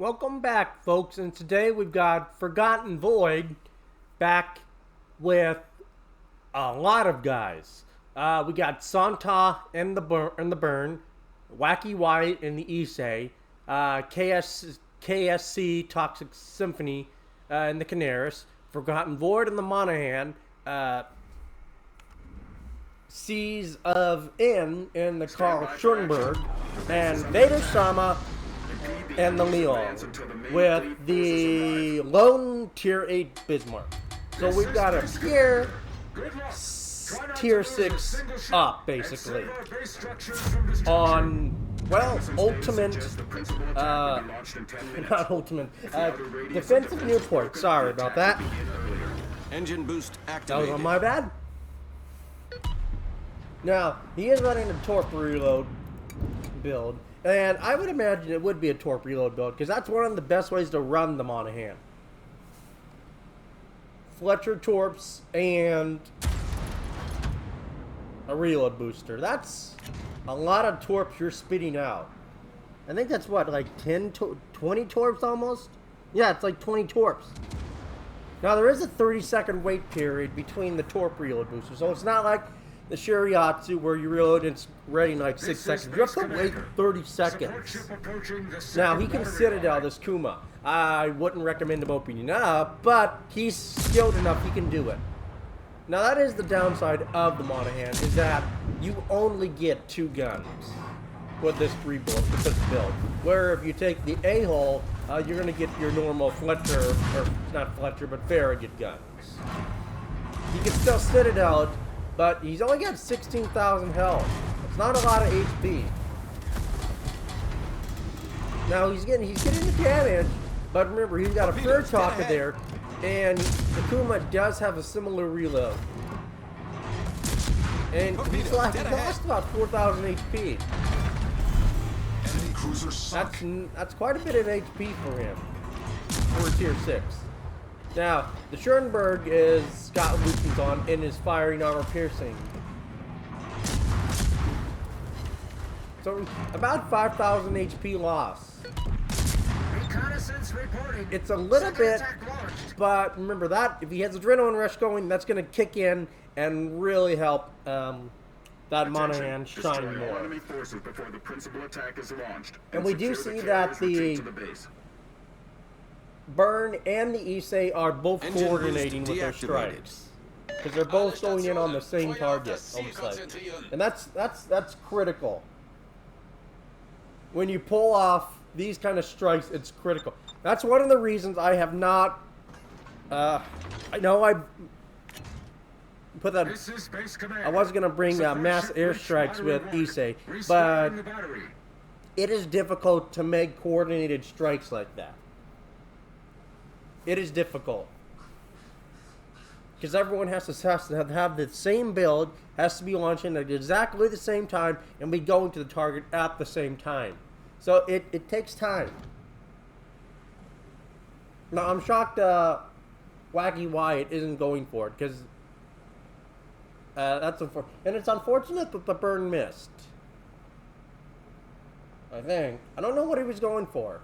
Welcome back, folks, and today we've got Forgotten Void back with a lot of guys. We got Santa in the burn, Wacky White in the Issei, KSC Toxic Symphony in the Canaris, Forgotten Void in the Monahan, Seas of in the Carl Schoenberg, and Vader-sama and the Leon with the lone Tier 8 Bismarck. So we've got a Tier 6 up, basically, on, well, ultimate, not ultimate, defensive Newport. Sorry about that. Engine boost activated. That was on my bad. Now, he is running a torp reload build. And I would imagine it would be a torp reload build, because that's one of the best ways to run the Monahan. Fletcher torps and a reload booster. That's a lot of torps you're spitting out. I think that's what, like 20 torps almost? Yeah, it's like 20 torps. Now there is a 30-second wait period between the torp reload boosters, so it's not like the Shuriatsu, where you reload and it's ready in like 6 seconds. You have to wait 30 seconds. Now, he can Citadel, this Kuma. I wouldn't recommend him opening up, but he's skilled enough, he can do it. Now, that is the downside of the Monahan, is that you only get 2 guns with this build. Where if you take the A-hole, you're going to get your normal Fletcher, or not Fletcher, but Farragut guns. You can still Citadel it, but he's only got 16,000 health. It's not a lot of HP. Now he's getting the damage, but remember he's got a Fur Talker there, and the Kuma does have a similar reload. And he's lost about 4,000 HP. That's quite a bit of HP for him for a Tier 6. Now, the Schoenberg is got Lucian's on and is firing armor piercing. So, about 5,000 HP loss. Reconnaissance reporting. It's a little bit, but remember that, if he has Adrenaline Rush going, that's going to kick in and really help that Monahan shine more. And we do see that the Burn and the Issei are both coordinating with their strikes, because they're both going in on the same target, almost like. And that's critical. When you pull off these kind of strikes, it's critical. That's one of the reasons I have not. I know I put that. I was gonna bring mass airstrikes with Issei, but it is difficult to make coordinated strikes like that. It is difficult, because everyone has to have the same build, has to be launching at exactly the same time, and be going to the target at the same time. So it takes time. Now I'm shocked Wacky Wyatt isn't going for it, because that's unfortunate, and it's unfortunate that the burn missed. I think I don't know what he was going for.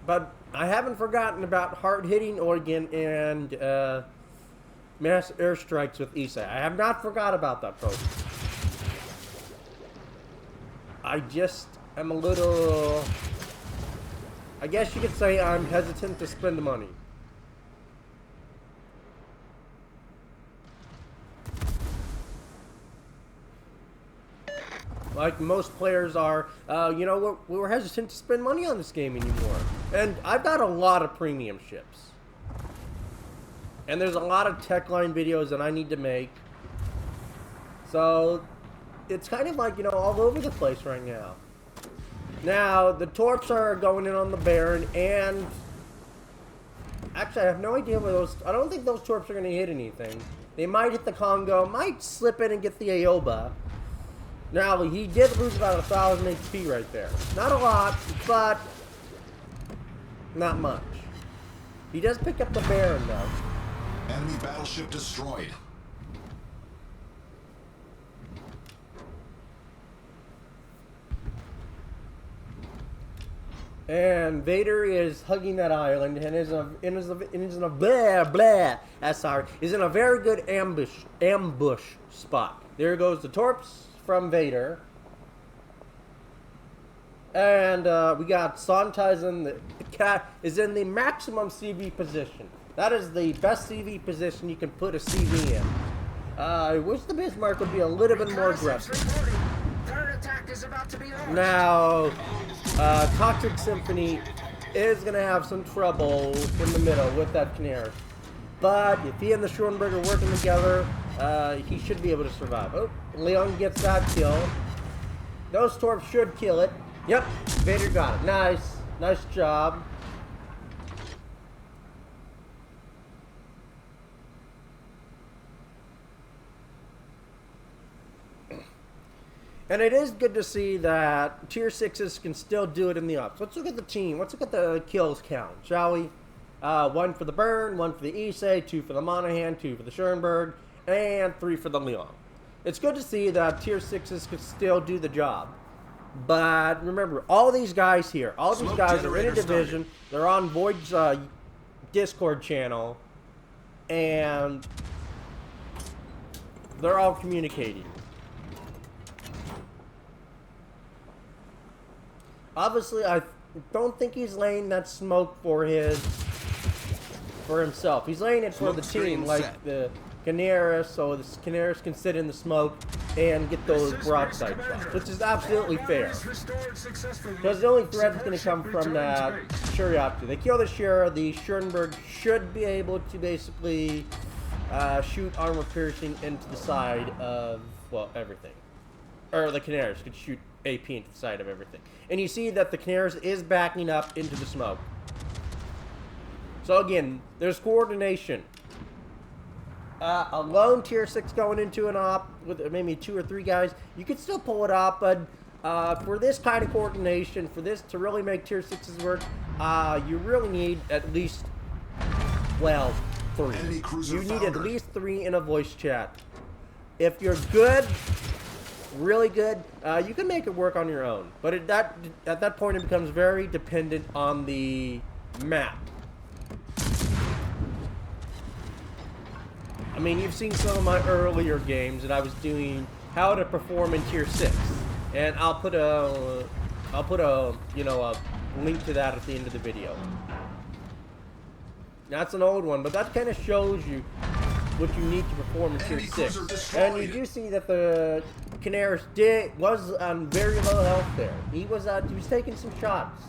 But I haven't forgotten about hard-hitting Oregon and mass airstrikes with Issei. I have not forgot about that, folks. I just am a little... I guess you could say I'm hesitant to spend the money. Like most players are, you know, we're hesitant to spend money on this game anymore. And I've got a lot of premium ships. And there's a lot of tech line videos that I need to make. So, it's kind of like, you know, all over the place right now. Now, the torps are going in on the Baron, and actually I have no idea where those, I don't think those torps are going to hit anything. They might hit the Congo, might slip in and get the Aoba. Now, he did lose about 1,000 HP right there. Not a lot, but not much. He does pick up the Baron, though. Enemy battleship destroyed. And Vader is hugging that island and is in a blah blah. Sorry, is in a very good ambush spot. There goes the torps from Vader, and we got Santai in the cat is in the maximum CV position. That is the best CV position you can put a CV in. I wish the Bismarck would be a little bit more aggressive. Third attack is about to be launched. Now, Toxic Symphony is going to have some trouble in the middle with that Canaris. But if he and the Schoenberg are working together, he should be able to survive. Oh, Leon gets that kill. Those torps should kill it. Yep, Vader got it. Nice. Nice job. And it is good to see that Tier 6s can still do it in the ups. Let's look at the team. Let's look at the kills count, shall we? 1 for the Burn, 1 for the Issei, 2 for the Monahan, 2 for the Schoenberg, and 3 for the Leon. It's good to see that Tier 6s can still do the job. But remember, all these guys here, all these guys are in a division. They're on Void's Discord channel. And they're all communicating. Obviously, I don't think he's laying that smoke for himself. He's laying it for the team, like the Canaris, so the Canaris can sit in the smoke and get those broadside shots, which is absolutely fair. Because the only threat is going to come from that Shuriatsu. They kill the Shura, the Schoenberg should be able to basically shoot armor piercing into the side of, well, everything. Or the Canaris could shoot AP into the side of everything. And you see that the Canaris is backing up into the smoke. So again, there's coordination. A lone Tier 6 going into an op with maybe 2 or 3 guys, you could still pull it off, but for this kind of coordination, for this to really make Tier 6s work, you really need at least, well, 3. You need at least 3 in a voice chat. If you're good, really good, you can make it work on your own. But at that point, it becomes very dependent on the map. I mean, you've seen some of my earlier games that I was doing how to perform in Tier 6, and I'll put a link to that at the end of the video. That's an old one, but that kind of shows you what you need to perform in Tier 6. And you do see that the Canaris was on very low health there. He was taking some shots.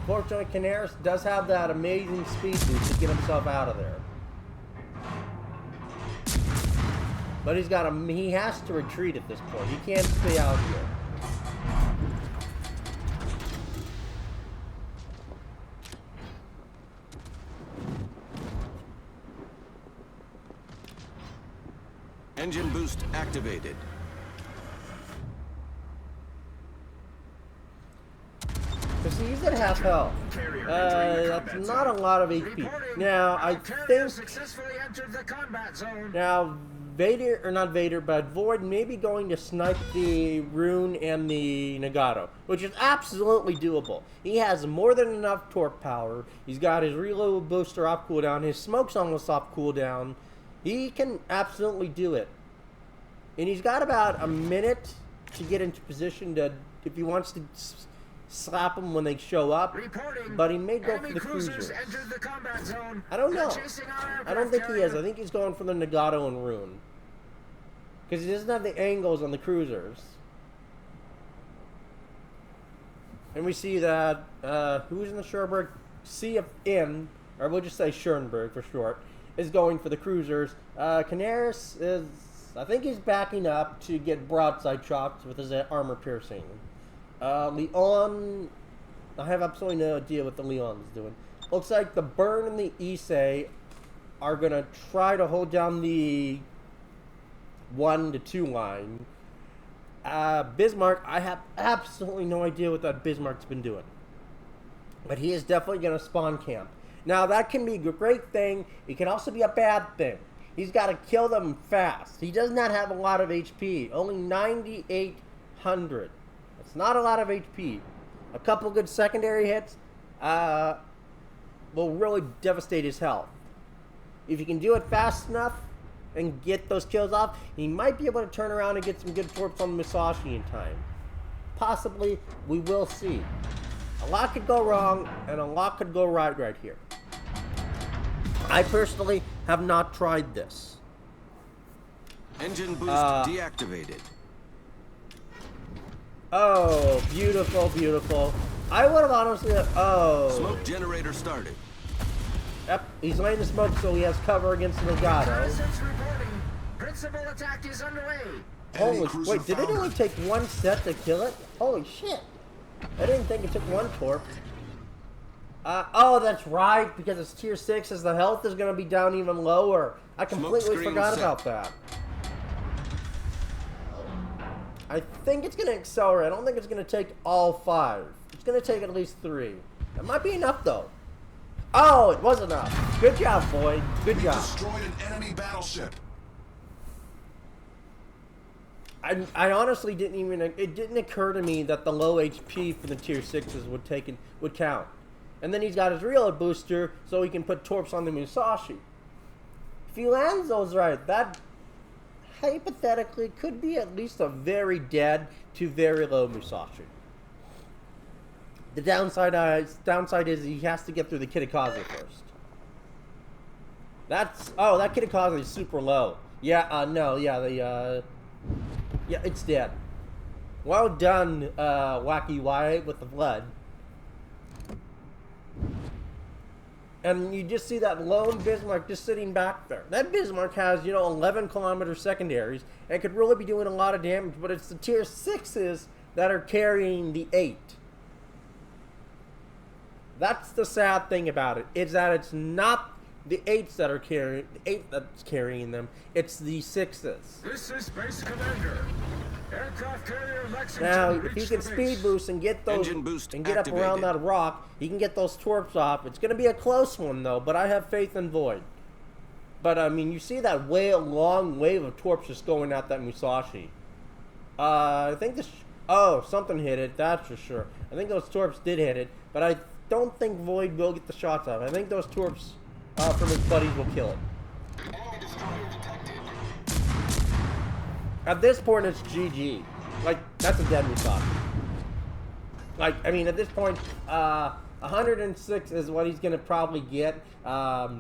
Fortunately, Canaris does have that amazing speed boost to get himself out of there. But he has to retreat at this point. He can't stay out here. Engine boost activated. Because he's at half health. That's not a lot of HP. Now, I think... successfully entered the combat zone. Now, Vader, or not Vader, but Void may be going to snipe the Rune and the Nagato, which is absolutely doable. He has more than enough torque power. He's got his reload booster off cooldown. His smoke's almost off cooldown. He can absolutely do it. And he's got about a minute to get into position to, if he wants to slap them when they show up. But he may go for the cruisers. I don't know. I don't think he is. I think he's going for the Nagato and Rune. Because he doesn't have the angles on the cruisers. And we see that, who's in the Schoenberg? CFN, or we'll just say Schoenberg for short, is going for the cruisers. Canaris is, I think he's backing up to get broadside shots with his armor piercing. Leon, I have absolutely no idea what the Leon is doing. Looks like the Burn and the Issei are going to try to hold down the 1 to 2 line. Bismarck, I have absolutely no idea what that Bismarck's been doing. But he is definitely going to spawn camp. Now, that can be a great thing. It can also be a bad thing. He's got to kill them fast. He does not have a lot of HP. Only 9,800. That's not a lot of HP. a couple good secondary hits will really devastate his health. If you can do it fast enough and get those kills off, he might be able to turn around and get some good torps on the Musashi in time. Possibly, we will see. A lot could go wrong, and a lot could go right here. I personally have not tried this. Engine boost deactivated. Oh, beautiful, beautiful. I would have honestly... Oh. Smoke generator started. Yep, he's laying the smoke so he has cover against the Legato. Reconnaissance reporting. Principal attack is underway. Holy... Wait, did it only take one set to kill it? Holy shit. I didn't think it took one torp. Oh, that's right, because it's tier 6 as the health is going to be down even lower. I completely forgot about that. I think it's going to accelerate. I don't think it's going to take all 5. It's going to take at least 3. That might be enough, though. Oh, it was enough. Good job, Void. Good job. Destroyed an enemy battleship. I honestly didn't even... It didn't occur to me that the low HP for the tier 6s would count. And then he's got his reload booster, so he can put torps on the Musashi. If he lands those right, that hypothetically could be at least a very dead to very low Musashi. The downside is he has to get through the Kitakaze first. That's... Oh, that Kitakaze is super low. Yeah, no, yeah, yeah, it's dead. Well done, Wacky Wyatt with the blood. And you just see that lone Bismarck just sitting back there. That Bismarck has, 11 kilometer secondaries and could really be doing a lot of damage, but it's the tier 6s that are carrying the 8. That's the sad thing about it. Is that it's not the 8s that are carrying that's carrying them. It's the 6s. This is Base Commander. Aircraft carrier Lexington. Now, if he can speed boost and get those Engine boost and get up around that rock, he can get those torps off. It's going to be a close one though, but I have faith in Void. But I mean, you see that long wave of torps just going at that Musashi. I think this. Oh, something hit it. That's for sure. I think those torps did hit it, but I don't think Void will get the shots off. I think those torps from his buddies will kill it. At this point, it's GG. Like, that's a dead Musashi. Like, I mean, at this point, 106 is what he's going to probably get. Not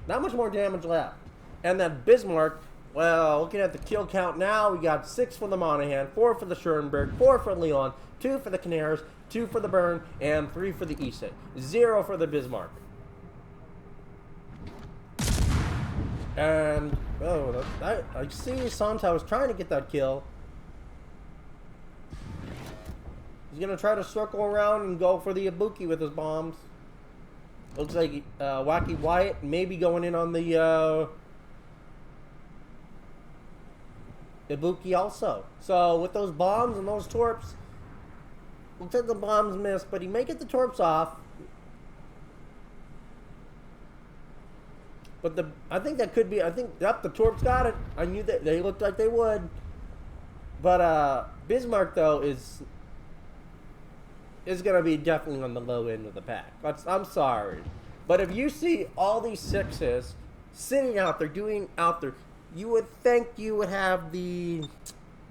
much more damage left. And that Bismarck, well, looking at the kill count now, we got 6 for the Monahan, 4 for the Schoenberg, 4 for Leon, 2 for the Canaris, 2 for the Burn, and 3 for the Ise. 0 for the Bismarck. And, oh, I see Santa was trying to get that kill. He's going to try to circle around and go for the Ibuki with his bombs. Looks like Wacky Wyatt maybe going in on the Ibuki also. So, with those bombs and those torps, looks like the bombs missed, but he may get the torps off. But I think that could be, yep, the torps got it. I knew that they looked like they would. But Bismarck, though, is going to be definitely on the low end of the pack. I'm sorry. But if you see all these 6s sitting out there, you would think you would have the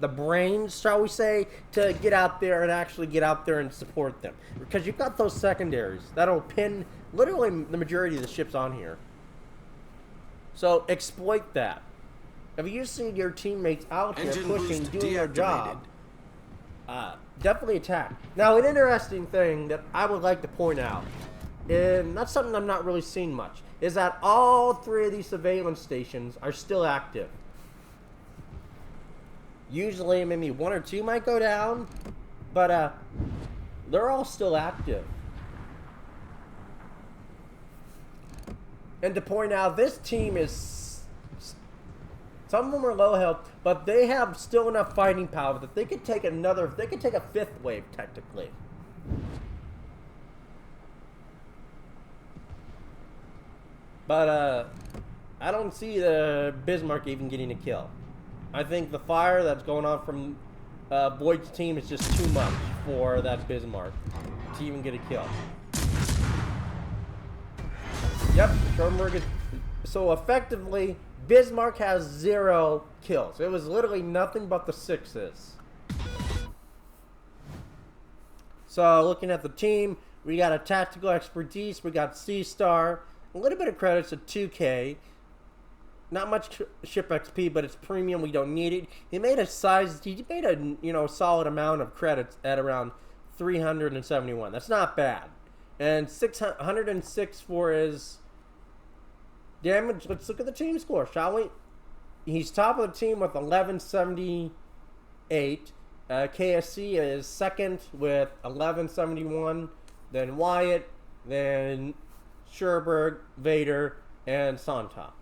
brains, shall we say, to get out there and actually get out there and support them. Because you've got those secondaries that'll pin literally the majority of the ships on here. So exploit that. If you see your teammates out here pushing, doing their job, definitely attack. Now, an interesting thing that I would like to point out, and that's something I'm not really seeing much, is that all 3 of these surveillance stations are still active. Usually, maybe 1 or 2 might go down, but they're all still active. And to point out, this team is... Some of them are low health, but they have still enough fighting power that they could take a 5th wave, technically. But, I don't see the Bismarck even getting a kill. I think the fire that's going on from Void's team is just too much for that Bismarck to even get a kill. Yep, Schoenberg is... So effectively, Bismarck has 0 kills. It was literally nothing but the 6s. So looking at the team, we got a tactical expertise. We got C-Star. A little bit of credits at 2K. Not much ship XP, but it's premium. We don't need it. He made a solid amount of credits at around 371. That's not bad. And 606 for his damage. Let's look at the team score, shall we? He's top of the team with 1178. KSC is second with 1171. Then Wyatt, then Sherberg, Vader, and Santa.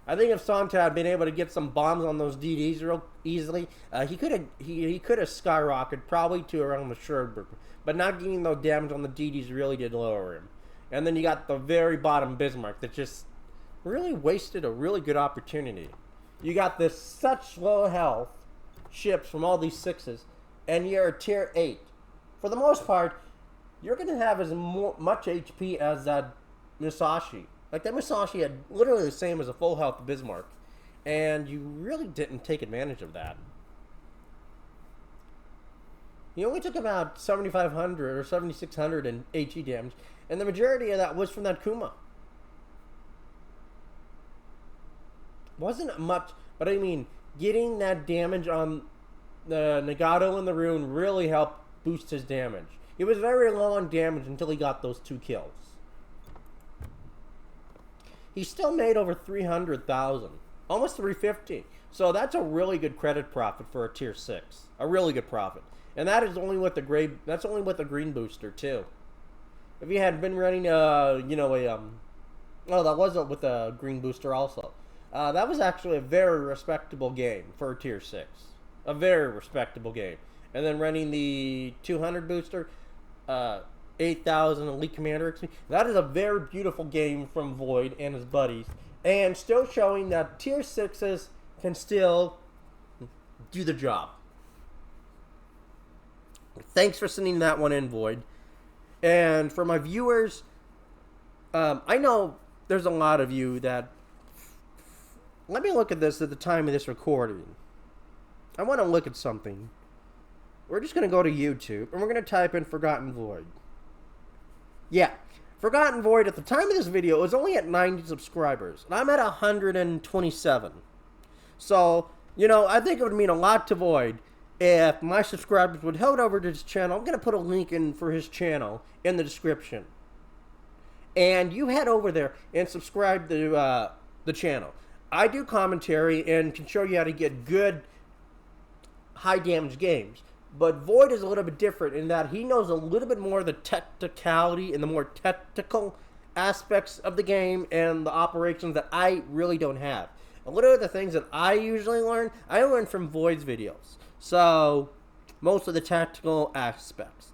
I think if Santa had been able to get some bombs on those DDs real easily, he could have skyrocketed probably to around the Sherberg. But not getting those damage on the DDs really did lower him. And then you got the very bottom Bismarck that just really wasted a really good opportunity. You got this such low health ships from all these 6s, and you're a tier 8. For the most part, you're going to have as much HP as that Musashi. Like, that Musashi had literally the same as a full health Bismarck. And you really didn't take advantage of that. He only took about 7,500 or 7,600 in HE damage. And the majority of that was from that Kuma. Wasn't much, but I mean, getting that damage on the Nagato and the Rune really helped boost his damage. He was very low on damage until he got those 2 kills. He still made over 300,000, almost 350. So that's a really good credit profit for a tier 6. A really good profit, and that is only with the gray. That's only with the green booster too. If he had been running, oh, that wasn't with a green booster also. That was actually a very respectable game for a tier 6. A very respectable game. And then running the 200 booster, 8,000 Elite Commander XP. That is a very beautiful game from Void and his buddies. And still showing that tier 6s can still do the job. Thanks for sending that one in, Void. And for my viewers, I know there's a lot of you that... Let me look at this at the time of this recording. I want to look at something. We're just going to go to YouTube, and we're going to type in Forgotten Void. Yeah, Forgotten Void, at the time of this video, was only at 90 subscribers, and I'm at 127. So, I think it would mean a lot to Void if my subscribers would head over to his channel. I'm going to put a link in for his channel in the description. And you head over there and subscribe to the channel. I do commentary and can show you how to get good high damage games. But Void is a little bit different in that he knows a little bit more of the technicality and the more technical aspects of the game and the operations that I really don't have. A little of the things that I usually learn, I learn from Void's videos. So, most of the tactical aspects.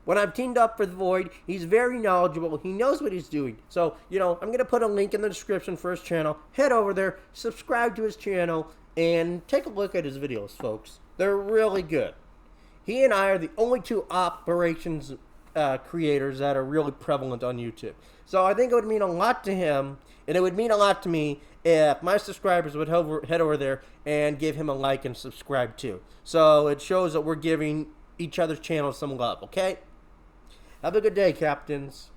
When I'm teamed up with Void, he's very knowledgeable. He knows what he's doing. So, I'm going to put a link in the description for his channel. Head over there, subscribe to his channel, and take a look at his videos, folks. They're really good. He and I are the only 2 operations creators that are really prevalent on YouTube. So I think it would mean a lot to him, and it would mean a lot to me if my subscribers would head over there and give him a like and subscribe too. So it shows that we're giving each other's channels some love, okay? Have a good day, Captains.